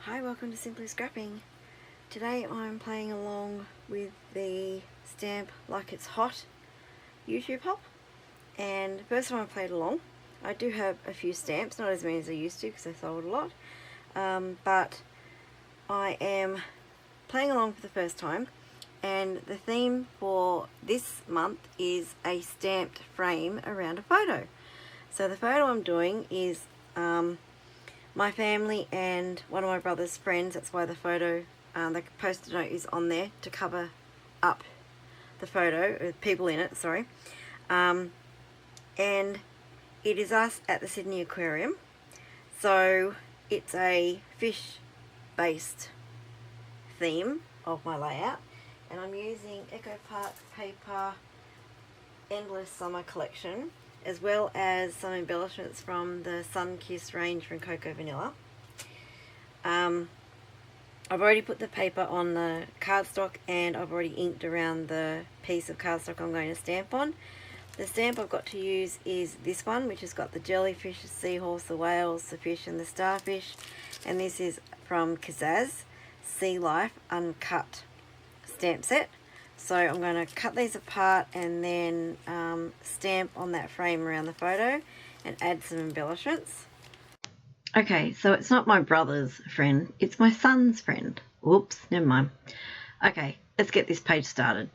Hi, welcome to Simply Scrapping. Today I'm playing along with the stamp Like It's Hot YouTube hop, and the first time I played along, I do have a few stamps, not as many as I used to because I sold a lot, but I am playing along for the first time, and the theme for this month is a stamped frame around a photo. So the photo I'm doing is my family and one of my brother's friends. That's why the photo, the post-it note is on there to cover up the photo with people in it, sorry. And it is us at the Sydney Aquarium. So it's a fish-based theme of my layout, and I'm using Eco Park Paper Endless Summer Collection, as well as some embellishments from the Sun Kiss range from Cocoa Vanilla. I've already put the paper on the cardstock, and I've already inked around the piece of cardstock I'm going to stamp on. The stamp I've got to use is this one, which has got the jellyfish, the seahorse, the whales, the fish and the starfish, and this is from Kazaz Sea Life Uncut stamp set. So I'm going to cut these apart and then stamp on that frame around the photo and add some embellishments. Okay, so it's not my brother's friend, it's my son's friend. Whoops, never mind. Okay, let's get this page started.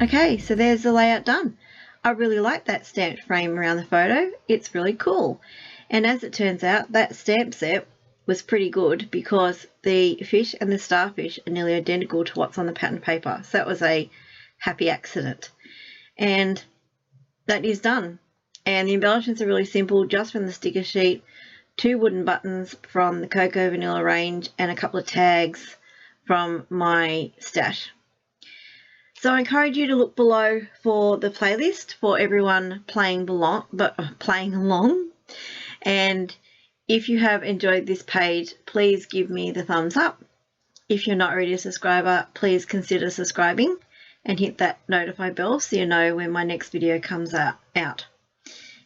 Okay, so there's the layout done. I really like that stamped frame around the photo. It's really cool. And as it turns out, that stamp set was pretty good because the fish and the starfish are nearly identical to what's on the pattern paper. So that was a happy accident. And that is done. And the embellishments are really simple, just from the sticker sheet, 2 wooden buttons from the Cocoa Vanilla range, and a couple of tags from my stash. So I encourage you to look below for the playlist for everyone playing along. And if you have enjoyed this page, please give me the thumbs up. If you're not already a subscriber, please consider subscribing and hit that notify bell so you know when my next video comes out.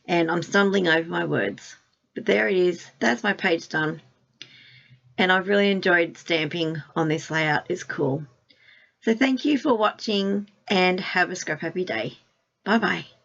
And I'm stumbling over my words. But there it is. That's my page done. And I've really enjoyed stamping on this layout. It's cool. So thank you for watching and have a scrap happy day. Bye bye.